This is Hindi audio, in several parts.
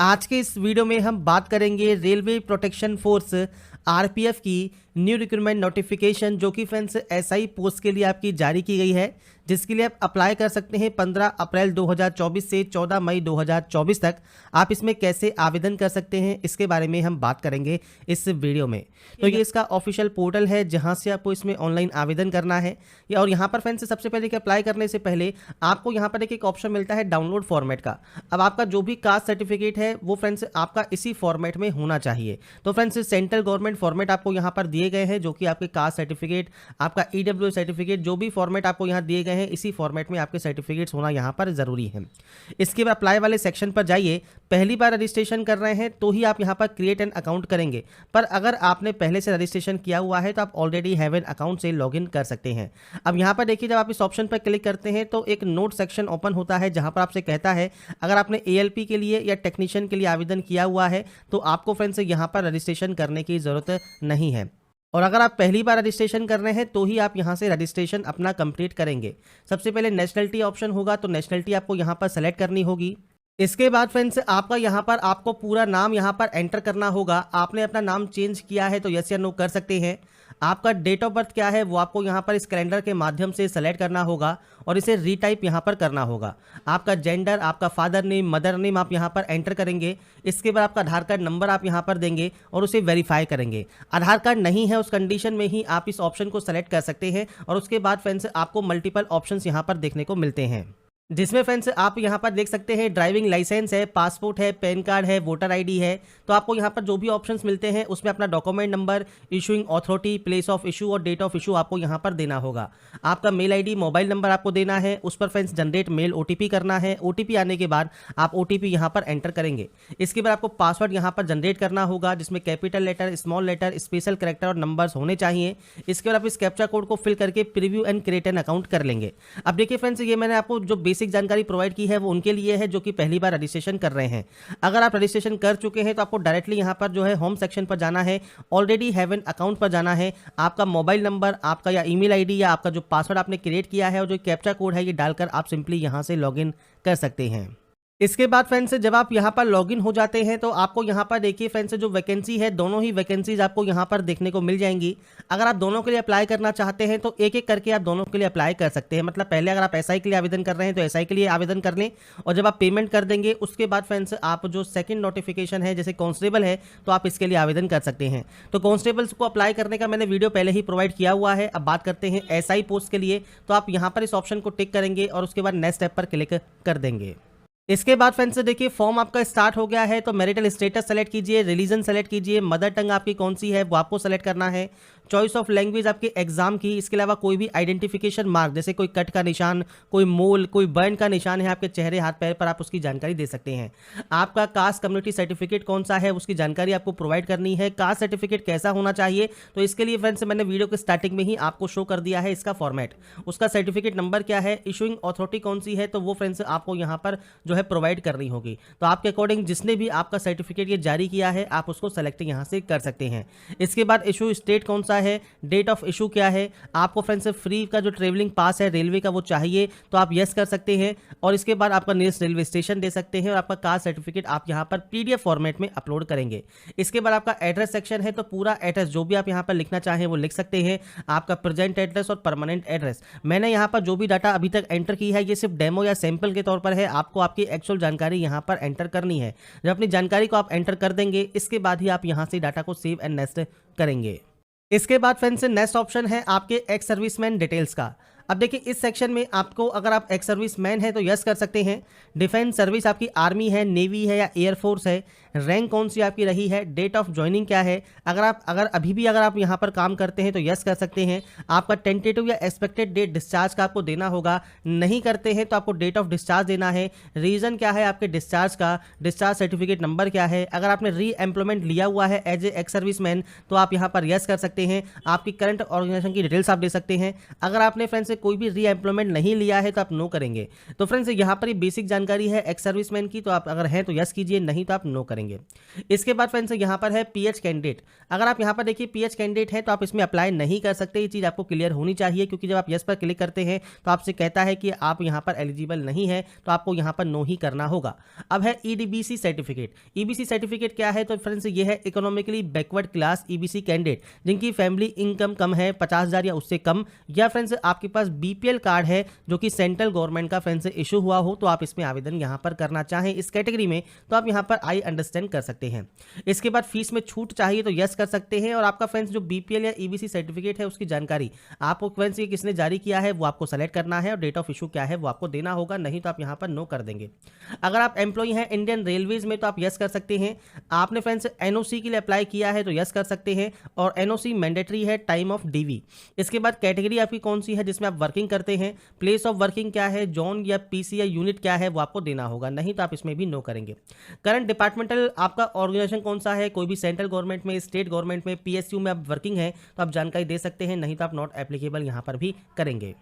आज के इस वीडियो में हम बात करेंगे रेलवे प्रोटेक्शन फोर्स आरपीएफ की न्यू रिक्रूटमेंट नोटिफिकेशन, जो कि फ्रेंड्स एसआई पोस्ट के लिए आपकी जारी की गई है, जिसके लिए आप अप्लाई कर सकते हैं 15 अप्रैल 2024 से 14 मई 2024 तक। आप इसमें कैसे आवेदन कर सकते हैं इसके बारे में हम बात करेंगे इस वीडियो में। तो ये इसका ऑफिशियल पोर्टल है जहां से आपको इसमें ऑनलाइन आवेदन करना है। और यहाँ पर फ्रेंड्स सबसे पहले कि अप्लाई करने से पहले आपको यहाँ पर एक ऑप्शन मिलता है डाउनलोड फॉर्मेट का। अब आपका जो भी कास्ट सर्टिफिकेट है वो फ्रेंड्स आपका इसी फॉर्मेट में होना चाहिए। तो फ्रेंड्स सेंट्रल गवर्नमेंट फॉर्मेट आपको यहाँ पर दिए गए हैं, जो कि आपके कास्ट सर्टिफिकेट, आपका ईडब्ल्यू सर्टिफिकेट, जो भी फॉर्मेट आपको यहाँ दिए गए हैं इसी फॉर्मेट में आपके सर्टिफिकेट्स होना यहाँ पर जरूरी है। इसके बाद अप्लाई वाले सेक्शन पर जाइए। पहली बार रजिस्ट्रेशन कर रहे हैं तो ही आप यहाँ पर क्रिएट एन अकाउंट करेंगे, पर अगर आपने पहले से रजिस्ट्रेशन किया हुआ है तो आप ऑलरेडी हैव एन अकाउंट से लॉगिन कर सकते हैं। अब यहाँ पर देखिए, जब आप इस ऑप्शन पर क्लिक करते हैं तो एक नोट सेक्शन ओपन होता है जहाँ पर आपसे कहता है अगर आपने एएलपी के लिए या टेक्नीशियन के लिए आवेदन किया हुआ है तो आपको फ्रेंड्स यहाँ पर रजिस्ट्रेशन करने की ज़रूरत नहीं है। और अगर आप पहली बार रजिस्ट्रेशन कर रहे हैं तो ही आप यहां से रजिस्ट्रेशन अपना कंप्लीट करेंगे। सबसे पहले नेशनलिटी ऑप्शन होगा, तो नेशनलिटी आपको यहां पर सेलेक्ट करनी होगी। इसके बाद फ्रेंड्स आपका यहाँ पर आपको पूरा नाम यहाँ पर एंटर करना होगा। आपने अपना नाम चेंज किया है तो यस या नो कर सकते हैं। आपका डेट ऑफ बर्थ क्या है वो आपको यहाँ पर इस कैलेंडर के माध्यम से सेलेक्ट करना होगा और इसे रीटाइप यहाँ पर करना होगा। आपका जेंडर, आपका फादर नेम, मदर नेम आप यहाँ पर एंटर करेंगे। इसके बाद आपका आधार कार्ड नंबर आप यहाँ पर देंगे और उसे वेरीफाई करेंगे। आधार कार्ड नहीं है उस कंडीशन में ही आप इस ऑप्शन को सेलेक्ट कर सकते हैं। और उसके बाद फ्रेंड्स आपको मल्टीपल ऑप्शंस यहाँ पर देखने को मिलते हैं, जिसमें फ्रेंड्स आप यहाँ पर देख सकते हैं ड्राइविंग लाइसेंस है, पासपोर्ट है, पैन कार्ड है, वोटर आईडी है। तो आपको यहाँ पर जो भी ऑप्शंस मिलते हैं उसमें अपना document number, issuing authority, place of issue और डेट ऑफ इशू आपको यहाँ पर देना होगा। आपका मेल आईडी, मोबाइल नंबर आपको देना है। उस पर फ्रेंड्स जनरेट मेल ओटीपी करना है। ओटीपी आने के बाद आप ओटीपी यहाँ पर एंटर करेंगे। इसके बाद आपको पासवर्ड यहाँ पर जनरेट करना होगा, जिसमें capital letter, small letter, special character और नंबर्स होने चाहिए। इसके बाद आप इस कैप्चा कोड को फिल करके preview and create an account कर लेंगे। अब देखिए फ्रेंड्स, ये मैंने आपको जो बेसिक जानकारी प्रोवाइड की है वो उनके लिए है जो कि पहली बार रजिस्ट्रेशन कर रहे हैं। अगर आप रजिस्ट्रेशन कर चुके हैं तो आपको डायरेक्टली यहां पर जो है होम सेक्शन पर जाना है, ऑलरेडी हैव एन अकाउंट पर जाना है। आपका मोबाइल नंबर, आपका या ईमेल आईडी या आपका जो पासवर्ड आपने क्रिएट किया है और जो कैप्चा कोड है ये डालकर आप सिंपली यहां से लॉगिन कर सकते हैं। इसके बाद फ्रेंड्स जब आप यहाँ पर लॉगिन हो जाते हैं तो आपको यहाँ पर देखिए फ्रेंड्स जो वैकेंसी है, दोनों ही वैकेंसीज आपको यहाँ पर देखने को मिल जाएंगी। अगर आप दोनों के लिए अप्लाई करना चाहते हैं तो एक एक करके आप दोनों के लिए अप्लाई कर सकते हैं। मतलब पहले अगर आप एसआई के लिए आवेदन कर रहे हैं तो एसआई के लिए आवेदन कर लें, और जब आप पेमेंट कर देंगे उसके बाद फ्रेंड्स आप जो सेकंड नोटिफिकेशन है जैसे कांस्टेबल है तो आप इसके लिए आवेदन कर सकते हैं। तो कांस्टेबल्स को अप्लाई करने का मैंने वीडियो पहले ही प्रोवाइड किया हुआ है। अब बात करते हैं एसआई पोस्ट के लिए, तो आप यहाँ पर इस ऑप्शन को टिक करेंगे और उसके बाद नेक्स्ट स्टेप पर क्लिक कर देंगे। इसके बाद फ्रेंड्स देखिए फॉर्म आपका स्टार्ट हो गया है। तो मैरिटल स्टेटस सेलेक्ट कीजिए, रिलीजन सेलेक्ट कीजिए, मदर टंग आपकी कौन सी है वो आपको सेलेक्ट करना है, चॉइस ऑफ लैंग्वेज आपके एग्जाम की। इसके अलावा कोई भी आइडेंटिफिकेशन मार्क जैसे कोई कट का निशान, कोई मोल, कोई बर्न का निशान है आपके चेहरे, हाथ, पैर पर, आप उसकी जानकारी दे सकते हैं। आपका कास्ट कम्युनिटी सर्टिफिकेट कौन सा है उसकी जानकारी आपको प्रोवाइड करनी है। कास्ट सर्टिफिकेट कैसा होना चाहिए तो इसके लिए फ्रेंड्स मैंने वीडियो के स्टार्टिंग में ही आपको शो कर दिया है इसका फॉर्मेट। उसका सर्टिफिकेट नंबर क्या है, इशूइंग अथॉरिटी कौन सी है तो वो फ्रेंड्स आपको यहाँ पर जो है प्रोवाइड करनी होगी। तो आपके अकॉर्डिंग जिसने भी आपका सर्टिफिकेट ये जारी किया है आप उसको सेलेक्ट यहाँ से कर सकते हैं। इसके बाद इशू स्टेट कौन सा है, डेट ऑफ इशू क्या है। आपको फ्रेंड्स फ्री का जो ट्रेवलिंग पास है रेलवे का वो चाहिए तो आप यस कर सकते हैं। और इसके बाद आपका नियरेस्ट रेलवे स्टेशन दे सकते हैं और आपका कास्ट सर्टिफिकेट आप यहाँ पर पीडीएफ फॉर्मेट में अपलोड करेंगे। इसके बाद आपका एड्रेस सेक्शन है, तो पूरा एड्रेस जो भी आप यहाँ पर लिखना चाहें वो लिख सकते हैं। आपका प्रेजेंट एड्रेस और परमानेंट एड्रेस। मैंने यहाँ पर जो भी डाटा अभी तक एंटर की है ये सिर्फ डेमो या सैंपल के तौर पर है, आपको आपकी एक्चुअल जानकारी यहाँ पर एंटर करनी है। जब अपनी जानकारी को आप एंटर कर देंगे इसके बाद ही आप यहाँ से डाटा को सेव एंड नेक्स्ट करेंगे। इसके बाद फ्रेंड्स नेक्स्ट ऑप्शन है आपके एक्स सर्विसमैन डिटेल्स का। अब देखिए इस सेक्शन में आपको अगर आप एक्स सर्विसमैन है तो यस कर सकते हैं। डिफेंस सर्विस आपकी आर्मी है, नेवी है या एयरफोर्स है, रैंक कौन सी आपकी रही है, डेट ऑफ ज्वाइनिंग क्या है। अगर अभी भी अगर आप यहाँ पर काम करते हैं तो यस कर सकते हैं। आपका टेंटेटिव या एक्सपेक्टेड डेट डिस्चार्ज का आपको देना होगा, नहीं करते हैं तो आपको डेट ऑफ डिस्चार्ज देना है। रीज़न क्या है आपके डिस्चार्ज का, डिस्चार्ज सर्टिफिकेट नंबर क्या है। अगर आपने री एम्प्लॉयमेंट लिया हुआ है एज ए एक्स सर्विसमैन तो आप यहाँ पर यस कर सकते हैं। आपकी करंट ऑर्गेनाइजेशन की डिटेल्स आप दे सकते हैं। अगर आपने फ्रेंड्स कोई भी री एम्प्लॉयमेंट नहीं लिया है तो आप नो करेंगे। तो फ्रेंड्स यहाँ पर ये बेसिक जानकारी है एक्स सर्विसमैन की, तो आप अगर हैं तो यस कीजिए, नहीं तो आप नो करेंगे। इसके बाद फ्रेंड्स यहाँ पर है पीएच कैंडिडेट। अगर आप यहाँ पर देखिए पीएच कैंडिडेट है तो आप इसमें अप्लाई नहीं कर सकते, ये चीज़ आपको क्लियर होनी चाहिए, क्योंकि जब आप यस पर क्लिक करते हैं तो आपसे कहता है कि आप यहाँ पर एलिजिबल नहीं है, तो आपको यहाँ पर नो ही करना होगा। अब है ईडीबीसी सर्टिफिकेट। ईबीसी सर्टिफिकेट क्या है? तो फ्रेंड्स ये है economically backward class EBC candidate जिनकी फैमिली इनकम कम है 50,000 या उससे कम, या फ्रेंड्स आपके पास बीपीएल कार्ड है जो कि सेंट्रल गवर्नमेंट का फ्रेंड्स इशू हुआ हो, तो आप इसमें आवेदन यहाँ पर करना चाहें इस कैटेगरी में, तो आप यहाँ पर आई अंडरस्टैंड कर सकते हैं। इसके बाद फीस में छूट चाहिए तो यस कर सकते हैं, और आपका फ्रेंड्स जो बीपीएल या ईबीसी सर्टिफिकेट है उसकी जानकारी आपको फ्रेंड्स ये किसने जारी किया है वो आपको सेलेक्ट करना है, और डेट ऑफ इशू क्या है वो आपको देना होगा, नहीं तो आप यहाँ पर नो कर देंगे। अगर आप एम्प्लॉई हैं इंडियन रेलवेज में तो आप यस कर सकते हैं। आपने फ्रेंड्स एनओसी के लिए अप्लाई किया है तो यस कर सकते हैं, और एनओसी मैंडेटरी है टाइम ऑफ डीवी। इसके बाद कैटेगरी आपकी कौन सी है जिसमें आप वर्किंग करते हैं, प्लेस ऑफ वर्किंग क्या है, जोन या पीसी या यूनिट क्या है वो आपको देना होगा, नहीं तो आप इसमें भी नो करेंगे। करंट डिपार्टमेंटल आपका ऑर्गेनाइजेशन कौन सा है, कोई भी सेंट्रल गवर्नमेंट में, स्टेट गवर्नमेंट में, पीएसयू में आप वर्किंग है तो आप जानकारी दे सकते हैं, नहीं तो आप नॉट एप्लीकेबल यहाँ पर भी करेंगे।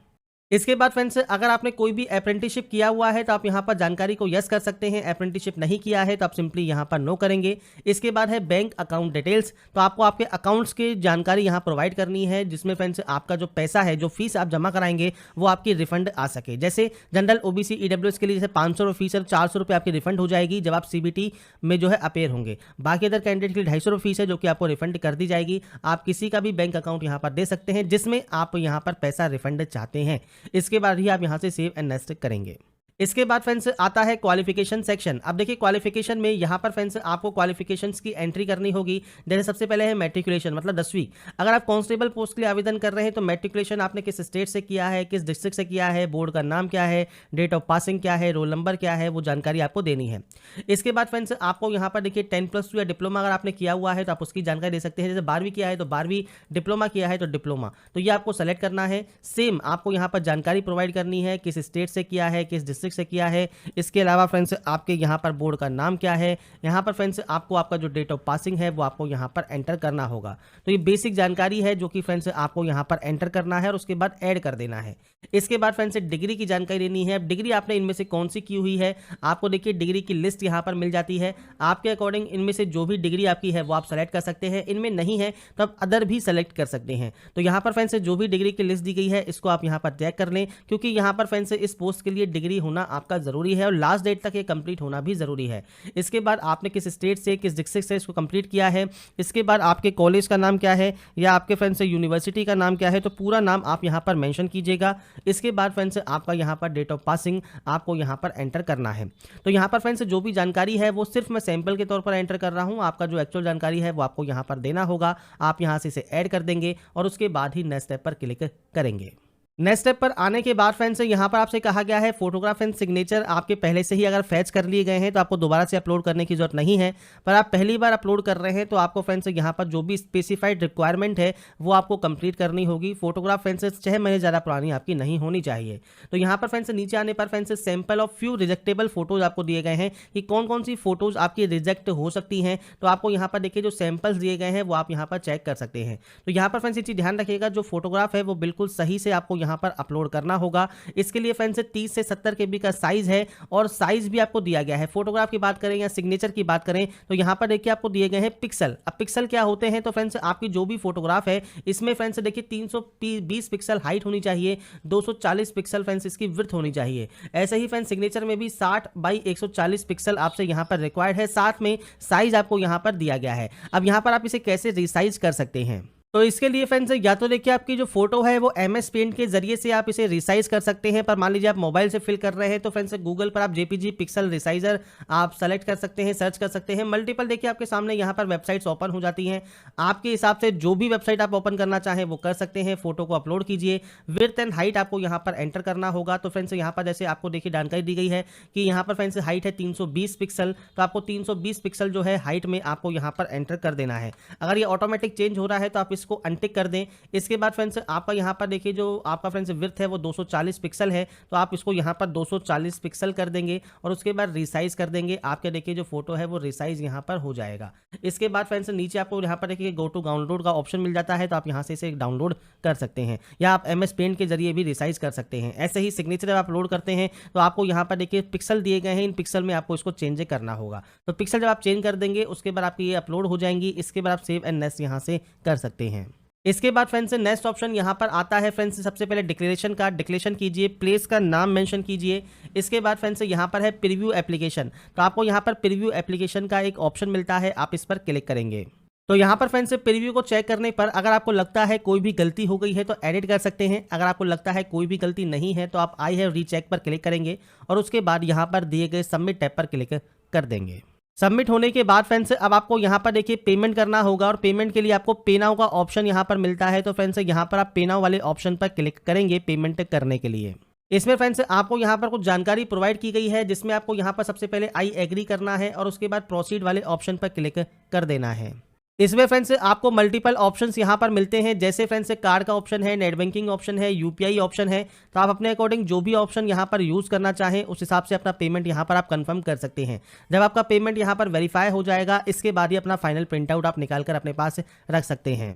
इसके बाद फ्रेंड्स अगर आपने कोई भी अप्रेंटिसशिप किया हुआ है तो आप यहाँ पर जानकारी को यस कर सकते हैं, अप्रेंटिसशिप नहीं किया है तो आप सिंपली यहाँ पर नो करेंगे। इसके बाद है बैंक अकाउंट डिटेल्स, तो आपको आपके अकाउंट्स की जानकारी यहाँ प्रोवाइड करनी है, जिसमें फ्रेंड्स आपका जो पैसा है, जो फीस आप जमा कराएंगे वो आपकी रिफंड आ सके। जैसे जनरल ओबीसी ईडब्ल्यूएस के लिए जैसे 500 रुपये फीस है, 400 रुपये आपकी रिफंड हो जाएगी जब आप सीबीटी में जो है अपेयर होंगे। बाकी अदर कैंडिडेट के लिए 250 रुपये फीस है जो कि आपको रिफंड कर दी जाएगी। आप किसी का भी बैंक अकाउंट यहाँ पर दे सकते हैं जिसमें आप यहाँ पर पैसा रिफंड चाहते हैं। इसके बाद ही आप यहां से सेव एंड नेक्स्ट करेंगे। इसके बाद फ्रेंड्स आता है क्वालिफिकेशन सेक्शन। अब देखिए क्वालिफिकेशन में यहाँ पर फ्रेंड्स आपको क्वालिफिकेशंस की एंट्री करनी होगी। जैसे सबसे पहले है मैट्रिकुलेशन, मतलब 10वीं। अगर आप कांस्टेबल पोस्ट के लिए आवेदन कर रहे हैं तो मैट्रिकुलेशन आपने किस स्टेट से किया है, किस डिस्ट्रिक्ट से किया है, बोर्ड का नाम क्या है, डेट ऑफ पासिंग क्या है, रोल नंबर क्या है, वो जानकारी आपको देनी है। इसके बाद फ्रेंड्स आपको यहाँ पर देखिए 10+2 या डिप्लोमा अगर आपने किया हुआ है तो आप उसकी जानकारी दे सकते हैं। जैसे 12वीं किया है तो 12वीं, डिप्लोमा किया है तो डिप्लोमा, तो ये आपको सेलेक्ट करना है। सेम आपको यहाँ पर जानकारी प्रोवाइड करनी है, किस स्टेट से किया है, किस डिस्ट्रिक्ट से किया है। इसके अलावा फ्रेंड्स आपके यहाँ पर बोर्ड का नाम क्या है, यहाँ पर फ्रेंड्स आपको आपका जो डेट ऑफ पासिंग है वो आपको यहाँ पर एंटर करना होगा। तो ये बेसिक जानकारी है जो कि फ्रेंड्स आपको यहाँ पर एंटर करना है और उसके बाद ऐड कर देना है। इसके बाद फ्रेंड्स डिग्री की जानकारी देनी है। अब डिग्री आपने इनमें से कौन सी की हुई है, आपको देखिए डिग्री की लिस्ट यहाँ पर मिल जाती है। आपके अकॉर्डिंग इनमें से जो भी डिग्री आपकी है वो आप सेलेक्ट कर सकते हैं। इनमें नहीं है तो आप अदर भी सेलेक्ट कर सकते हैं। तो यहाँ पर फ्रेंड्स जो भी डिग्री की लिस्ट दी गई है इसको आप यहाँ पर चेक कर लें, क्योंकि यहाँ पर फ्रेंड्स इस पोस्ट के लिए डिग्री होना आपका जरूरी है और लास्ट डेट तक ये कंप्लीट होना भी जरूरी है। इसके बाद आपने किस स्टेट से, किस डिस्ट्रिक्ट से इसको कंप्लीट किया है। इसके बाद आपके कॉलेज का नाम क्या है या आपके फ्रेंड्स यूनिवर्सिटी का नाम क्या है, तो पूरा नाम आप यहाँ पर मेंशन कीजिएगा। इसके बाद फ्रेंड्स आपका यहाँ पर डेट ऑफ पासिंग आपको यहाँ पर एंटर करना है। तो यहाँ पर फ्रेंड्स जो भी जानकारी है वो सिर्फ मैं सैंपल के तौर पर एंटर कर रहा हूँ। आपका जो एक्चुअल जानकारी है वो आपको यहाँ पर देना होगा। आप यहाँ से इसे ऐड कर देंगे और उसके बाद ही नेक्स्ट स्टेप पर क्लिक करेंगे। नेक्स्ट स्टेप पर आने के बाद फ्रेंड्स यहाँ पर आपसे कहा गया है फोटोग्राफ एंड सिग्नेचर आपके पहले से ही अगर फैच कर लिए गए हैं तो आपको दोबारा से अपलोड करने की जरूरत नहीं है। पर आप पहली बार अपलोड कर रहे हैं तो आपको फ्रेंड्स यहाँ पर जो भी स्पेसिफाइड रिक्वायरमेंट है वो आपको कंप्लीट करनी होगी। फोटोग्राफ फ्रेंड्स 6 महीने ज़्यादा पुरानी आपकी नहीं होनी चाहिए। तो यहाँ पर फ्रेंड्स नीचे आने पर friends sample of few rejectable photos आपको दिए गए हैं कि कौन कौन सी फोटोज आपकी रिजेक्ट हो सकती हैं। तो आपको यहाँ पर देखिए जो सैंपल्स दिए गए हैं वो आप यहाँ पर चेक कर सकते हैं। तो यहाँ पर फ्रेंड्स ये चीज़ ध्यान रखिएगा, जो फोटोग्राफ है वो बिल्कुल सही से आपको यहाँ पर अपलोड करना होगा। इसके लिए फ्रेंड्स 30 से 70 KB का साइज है और साइज भी आपको दिया गया है। फोटोग्राफ की बात करें या सिग्नेचर की बात करें तो यहां पर देखिए आपको दिए गए हैं पिक्सल। अब पिक्सल क्या होते हैं, तो फ्रेंड्स आपकी जो भी फोटोग्राफ है इसमें फ्रेंड्स देखिए 320 पिक्सल हाइट होनी चाहिए, 240 पिक्सल फ्रेंड्स इसकी विड्थ होनी चाहिए। ऐसे ही फ्रेंड्स सिग्नेचर में भी 60x140 पिक्सल आपसे यहां पर रिक्वायर्ड है। साथ में साइज आपको यहां पर दिया गया है। अब यहां पर आप इसे कैसे रिसाइज कर सकते हैं, तो इसके लिए फ्रेंड्स या तो देखिए आपकी जो फोटो है वो MS पेंट के जरिए से आप इसे रिसाइज कर सकते हैं। पर मान लीजिए आप मोबाइल से फिल कर रहे हैं तो फ्रेंड्स गूगल पर आप JPG पिक्सल रिसाइजर आप सेलेक्ट कर सकते हैं, सर्च कर सकते हैं। मल्टीपल देखिए आपके सामने यहाँ पर वेबसाइट्स ओपन हो जाती हैं। आपके हिसाब से जो भी वेबसाइट आप ओपन करना चाहें वो कर सकते हैं। फोटो को अपलोड कीजिए, विड्थ एंड हाइट आपको यहाँ पर एंटर करना होगा। तो फ्रेंड्स यहाँ पर जैसे आपको देखिए जानकारी दी गई है कि यहाँ पर फ्रेंड्स हाइट है 320 पिक्सल, तो आपको 320 पिक्सल जो है हाइट में आपको यहाँ पर एंटर कर देना है। अगर ये ऑटोमेटिक चेंज हो रहा है तो आप इसको अनटिक कर दें। इसके बाद फ्रेंड्स आपका यहाँ पर देखिए जो आपका फ्रेंड्स विड्थ है वो 240 पिक्सल है, तो आप इसको यहाँ पर 240 पिक्सल कर देंगे और उसके बाद रिसाइज कर देंगे। आपके देखिए जो फोटो है वो रिसाइज यहाँ पर हो जाएगा। इसके बाद फ्रेंड्स नीचे आपको यहाँ पर देखिए गो टू डाउनलोड का ऑप्शन मिल जाता है, तो आप यहाँ से इसे डाउनलोड कर सकते हैं या आप MS पेंट के जरिए भी रिसाइज कर सकते हैं। ऐसे ही सिग्नेचर आप अपलोड करते हैं तो आपको यहाँ पर देखिए पिक्सल दिए गए हैं, इन पिक्सल में आपको इसको चेंज करना होगा। तो पिक्सल जब आप चेंज कर देंगे उसके बाद आपकी ये अपलोड हो जाएंगी। इसके बाद आप सेव एंड नेक्स्ट यहाँ से कर सकते हैं। इसके बाद फ्रेंड्स नेक्स्ट ऑप्शन यहाँ पर आता है फ्रेंड्स, सबसे पहले डिक्लेरेशन का डिक्लेरेशन कीजिए, प्लेस का नाम मेंशन कीजिए। इसके बाद फ्रेंड्स यहाँ पर है प्रीव्यू एप्लीकेशन, तो आपको यहाँ पर प्रीव्यू एप्लीकेशन का एक ऑप्शन मिलता है, आप इस पर क्लिक करेंगे। तो यहाँ पर फ्रेंड्स प्रीव्यू को चेक करने पर अगर आपको लगता है कोई भी गलती हो गई है तो एडिट कर सकते हैं। अगर आपको लगता है कोई भी गलती नहीं है तो आप आई हैव रीचेक पर क्लिक करेंगे और उसके बाद यहाँ पर दिए गए सबमिट टैब पर क्लिक कर देंगे। सबमिट होने के बाद फ्रेंड्स अब आपको यहाँ पर देखिए पेमेंट करना होगा और पेमेंट के लिए आपको पे नाउ का ऑप्शन यहाँ पर मिलता है। तो फ्रेंड्स यहाँ पर आप पे नाउ वाले ऑप्शन पर क्लिक करेंगे पेमेंट करने के लिए। इसमें फ्रेंड्स आपको यहाँ पर कुछ जानकारी प्रोवाइड की गई है, जिसमें आपको यहाँ पर सबसे पहले आई एग्री करना है और उसके बाद प्रोसीड वाले ऑप्शन पर क्लिक कर देना है। इसमें फ्रेंड्स आपको मल्टीपल ऑप्शंस यहाँ पर मिलते हैं, जैसे फ्रेंड्स कार्ड का ऑप्शन है, नेट बैंकिंग ऑप्शन है, UPI ऑप्शन है। तो आप अपने अकॉर्डिंग जो भी ऑप्शन यहाँ पर यूज़ करना चाहें उस हिसाब से अपना पेमेंट यहाँ पर आप कंफर्म कर सकते हैं। जब आपका पेमेंट यहाँ पर वेरीफाई हो जाएगा इसके बाद ही अपना फाइनल प्रिंट आउट आप निकाल कर अपने पास रख सकते हैं।